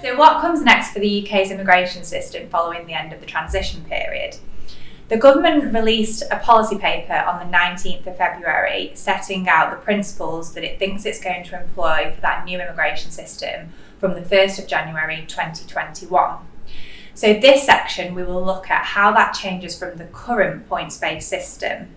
So what comes next for the UK's immigration system following the end of the transition period? The government released a policy paper on the 19th of February setting out the principles that it thinks it's going to employ for that new immigration system from the 1st of January 2021. So this section we will look at how that changes from the current points-based system.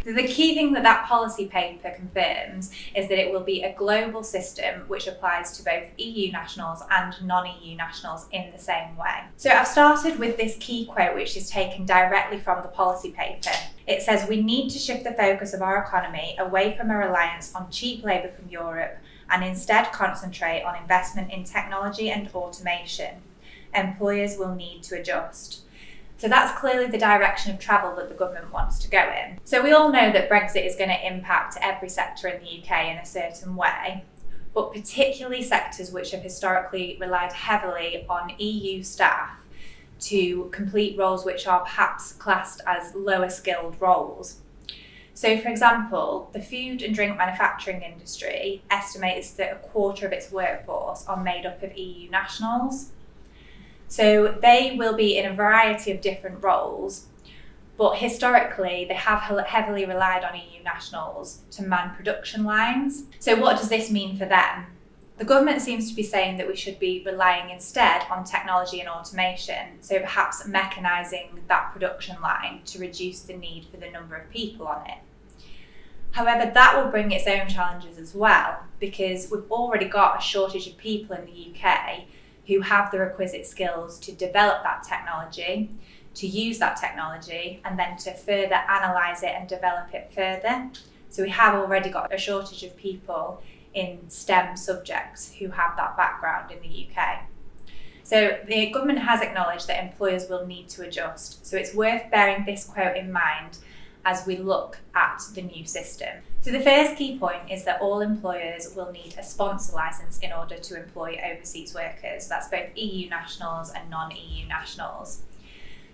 So the key thing that policy paper confirms is that it will be a global system which applies to both EU nationals and non-EU nationals in the same way. So I've started with this key quote which is taken directly from the policy paper. It says, "We need to shift the focus of our economy away from a reliance on cheap labour from Europe and instead concentrate on investment in technology and automation. Employers will need to adjust." So that's clearly the direction of travel that the government wants to go in. So we all know that Brexit is going to impact every sector in the UK in a certain way, but particularly sectors which have historically relied heavily on EU staff to complete roles which are perhaps classed as lower skilled roles. So for example, the food and drink manufacturing industry estimates that a quarter of its workforce are made up of EU nationals. So they will be in a variety of different roles, but historically they have heavily relied on EU nationals to man production lines. So what does this mean for them? The government seems to be saying that we should be relying instead on technology and automation, so perhaps mechanising that production line to reduce the need for the number of people on it. However, that will bring its own challenges as well, because we've already got a shortage of people in the UK who have the requisite skills to develop that technology, to use that technology, and then to further analyse it and develop it further. So we have already got a shortage of people in STEM subjects who have that background in the UK. So the government has acknowledged that employers will need to adjust. So it's worth bearing this quote in mind as we look at the new system. So the first key point is that all employers will need a sponsor licence in order to employ overseas workers. That's both EU nationals and non-EU nationals.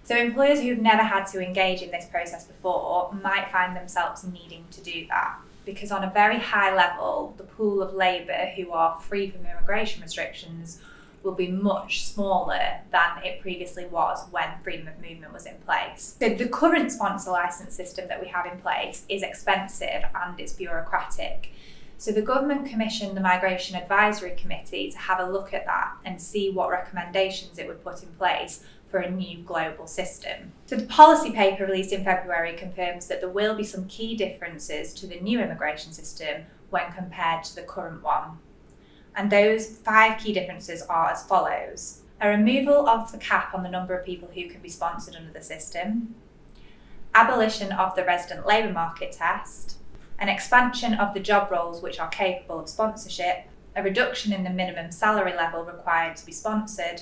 So employers who've never had to engage in this process before might find themselves needing to do that, because on a very high level, the pool of labour who are free from immigration restrictions will be much smaller than it previously was when freedom of movement was in place. So the current sponsor licence system that we have in place is expensive and it's bureaucratic. So the government commissioned the Migration Advisory Committee to have a look at that and see what recommendations it would put in place for a new global system. So the policy paper released in February confirms that there will be some key differences to the new immigration system when compared to the current one. And those 5 key differences are as follows: a removal of the cap on the number of people who can be sponsored under the system, abolition of the resident labour market test, an expansion of the job roles which are capable of sponsorship, a reduction in the minimum salary level required to be sponsored,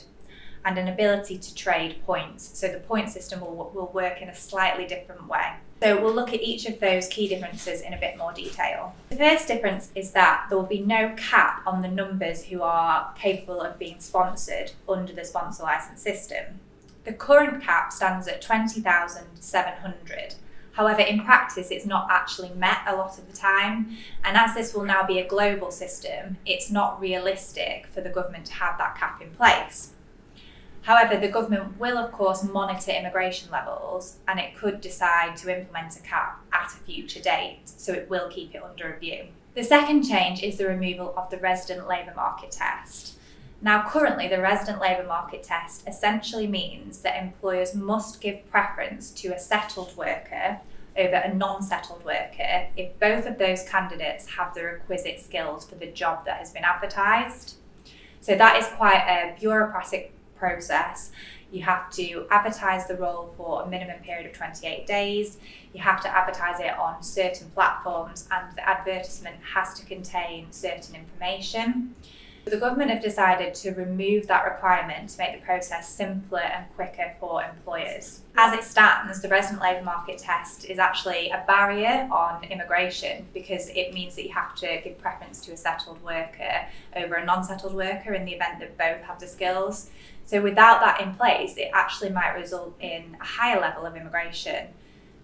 and an ability to trade points. So the point system will work in a slightly different way. So we'll look at each of those key differences in a bit more detail. The first difference is that there will be no cap on the numbers who are capable of being sponsored under the sponsor licence system. The current cap stands at 20,700. However, in practice, it's not actually met a lot of the time. And as this will now be a global system, it's not realistic for the government to have that cap in place. However, the government will, of course, monitor immigration levels, and it could decide to implement a cap at a future date, so it will keep it under review. The second change is the removal of the resident labour market test. Now, currently, the resident labour market test essentially means that employers must give preference to a settled worker over a non-settled worker if both of those candidates have the requisite skills for the job that has been advertised. So that is quite a bureaucratic process. You have to advertise the role for a minimum period of 28 days. You have to advertise it on certain platforms, and the advertisement has to contain certain information. The government have decided to remove that requirement to make the process simpler and quicker for employers. As it stands, the resident labour market test is actually a barrier on immigration because it means that you have to give preference to a settled worker over a non-settled worker in the event that both have the skills. So without that in place, it actually might result in a higher level of immigration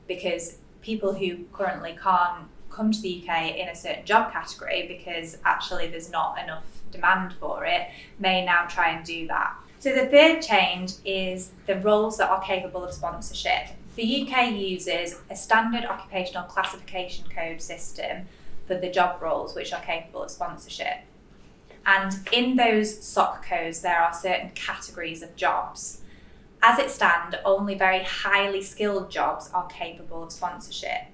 because people who currently can't come to the UK in a certain job category because actually there's not enough demand for it, may now try and do that. So the third change is the roles that are capable of sponsorship. The UK uses a standard occupational classification code system for the job roles which are capable of sponsorship. And in those SOC codes, there are certain categories of jobs. As it stands, only very highly skilled jobs are capable of sponsorship.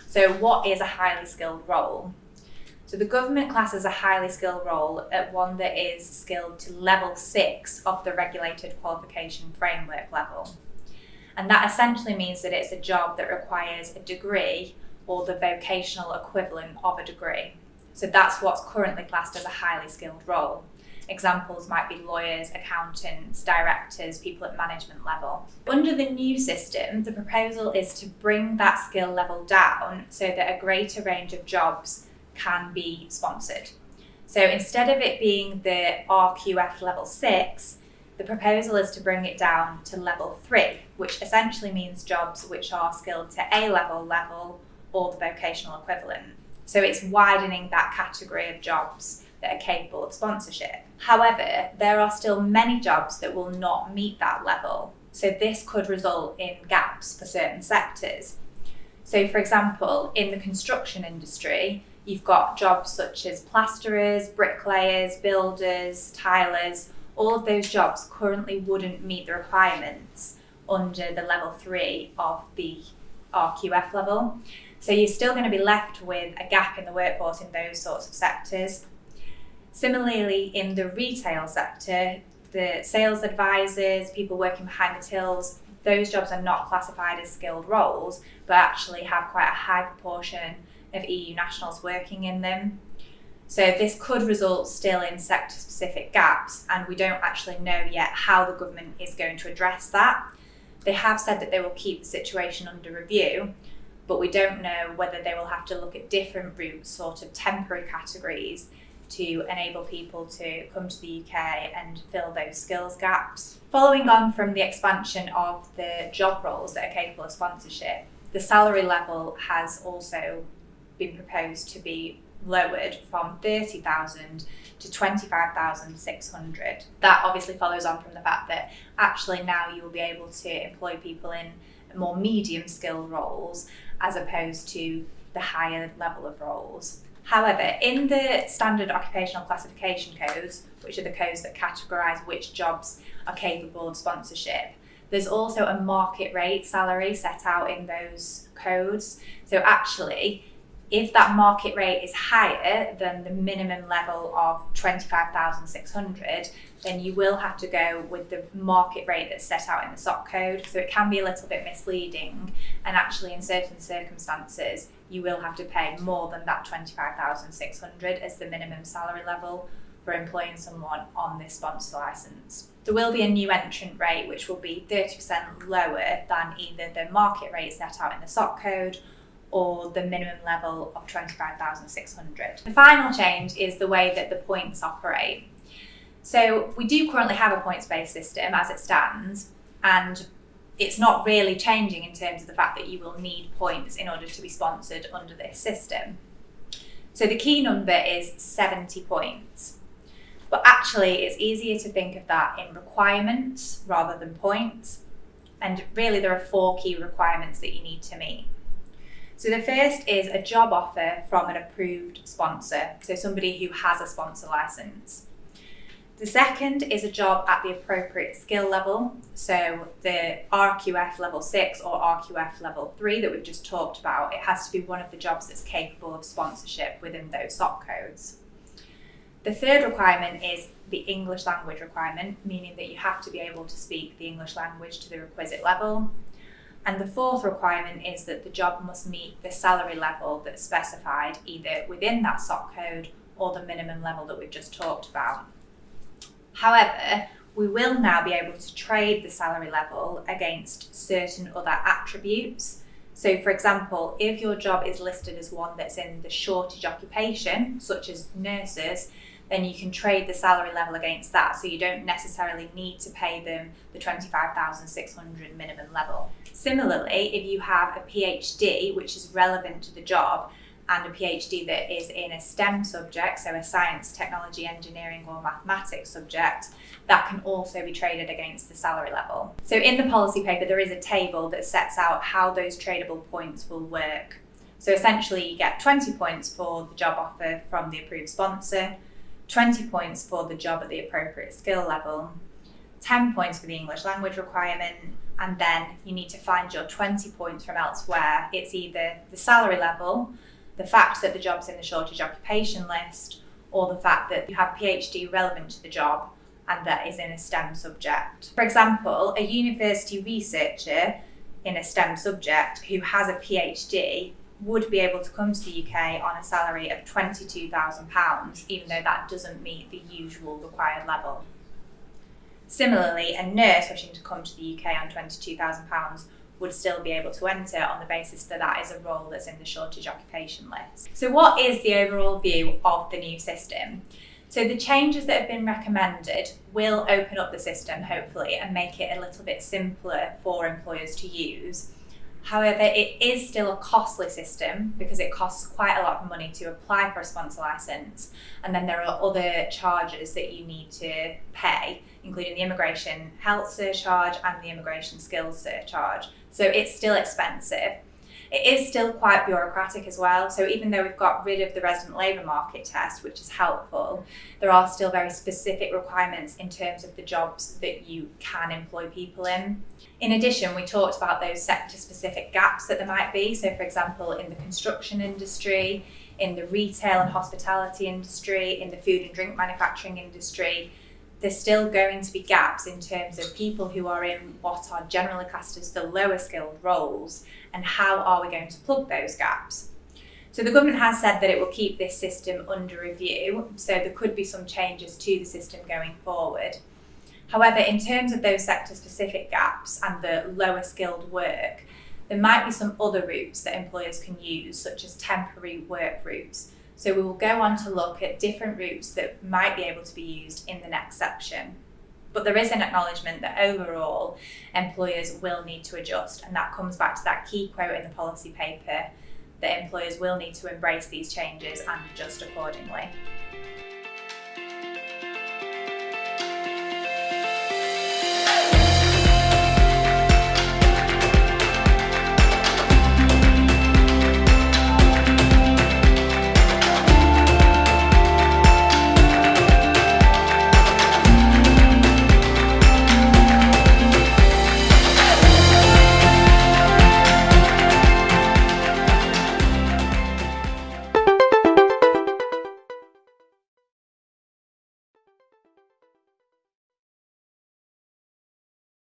So what is a highly skilled role? So the government classes a highly skilled role at one that is skilled to level 6 of the regulated qualification framework level. And that essentially means that it's a job that requires a degree or the vocational equivalent of a degree. So that's what's currently classed as a highly skilled role. Examples might be lawyers, accountants, directors, people at management level. Under the new system, the proposal is to bring that skill level down so that a greater range of jobs can be sponsored. So instead of it being the RQF level 6, the proposal is to bring it down to level 3, which essentially means jobs which are skilled to A level or the vocational equivalent. So it's widening that category of jobs that are capable of sponsorship. However, there are still many jobs that will not meet that level. So this could result in gaps for certain sectors. So for example, in the construction industry, you've got jobs such as plasterers, bricklayers, builders, tilers. All of those jobs currently wouldn't meet the requirements under the level 3 of the RQF level. So you're still going to be left with a gap in the workforce in those sorts of sectors. Similarly, in the retail sector, the sales advisors, people working behind the tills, those jobs are not classified as skilled roles, but actually have quite a high proportion of EU nationals working in them. So this could result still in sector-specific gaps, and we don't actually know yet how the government is going to address that. They have said that they will keep the situation under review, but we don't know whether they will have to look at different routes, sort of temporary categories, to enable people to come to the UK and fill those skills gaps. Following on from the expansion of the job roles that are capable of sponsorship, the salary level has also been proposed to be lowered from 30,000 to 25,600. That obviously follows on from the fact that actually now you will be able to employ people in more medium skill roles as opposed to the higher level of roles. However, in the standard occupational classification codes, which are the codes that categorise which jobs are capable of sponsorship, there's also a market rate salary set out in those codes. So actually, if that market rate is higher than the minimum level of 25,600, then you will have to go with the market rate that's set out in the SOC code. So it can be a little bit misleading, and actually in certain circumstances, you will have to pay more than that 25,600 as the minimum salary level for employing someone on this sponsor licence. There will be a new entrant rate which will be 30% lower than either the market rate set out in the SOC code or the minimum level of 25,600. The final change is the way that the points operate. So we do currently have a points-based system as it stands, and it's not really changing in terms of the fact that you will need points in order to be sponsored under this system. So the key number is 70 points. But actually, it's easier to think of that in requirements rather than points. And really, there are 4 key requirements that you need to meet. So the first is a job offer from an approved sponsor, so somebody who has a sponsor licence. The second is a job at the appropriate skill level, so the RQF level 6 or RQF level 3 that we've just talked about. It has to be one of the jobs that's capable of sponsorship within those SOC codes. The third requirement is the English language requirement, meaning that you have to be able to speak the English language to the requisite level. And the fourth requirement is that the job must meet the salary level that's specified either within that SOC code or the minimum level that we've just talked about. However, we will now be able to trade the salary level against certain other attributes. So for example, if your job is listed as one that's in the shortage occupation, such as nurses, then you can trade the salary level against that, so you don't necessarily need to pay them the 25,600 minimum level. Similarly, if you have a PhD which is relevant to the job, and a PhD that is in a STEM subject, so a science, technology, engineering or mathematics subject, that can also be traded against the salary level. So in the policy paper, there is a table that sets out how those tradable points will work. So essentially you get 20 points for the job offer from the approved sponsor, 20 points for the job at the appropriate skill level, 10 points for the English language requirement, and then you need to find your 20 points from elsewhere. It's either the salary level, the fact that the job's in the shortage occupation list, or the fact that you have a PhD relevant to the job and that is in a STEM subject. For example, a university researcher in a STEM subject who has a PhD would be able to come to the UK on a salary of £22,000, even though that doesn't meet the usual required level. Similarly, a nurse wishing to come to the UK on £22,000 would still be able to enter on the basis that that is a role that's in the shortage occupation list. So what is the overall view of the new system? So the changes that have been recommended will open up the system, hopefully, and make it a little bit simpler for employers to use. However, it is still a costly system because it costs quite a lot of money to apply for a sponsor licence, and then there are other charges that you need to pay, including the immigration health surcharge and the immigration skills surcharge. So it's still expensive. It is still quite bureaucratic as well. So even though we've got rid of the resident labour market test, which is helpful, there are still very specific requirements in terms of the jobs that you can employ people in. In addition, we talked about those sector-specific gaps that there might be. So for example, in the construction industry, in the retail and hospitality industry, in the food and drink manufacturing industry, there's still going to be gaps in terms of people who are in what are generally classed as the lower skilled roles, and how are we going to plug those gaps? So the government has said that it will keep this system under review, so there could be some changes to the system going forward. However, in terms of those sector-specific gaps and the lower skilled work, there might be some other routes that employers can use, such as temporary work routes. So we will go on to look at different routes that might be able to be used in the next section. But there is an acknowledgement that overall employers will need to adjust, and that comes back to that key quote in the policy paper that employers will need to embrace these changes and adjust accordingly.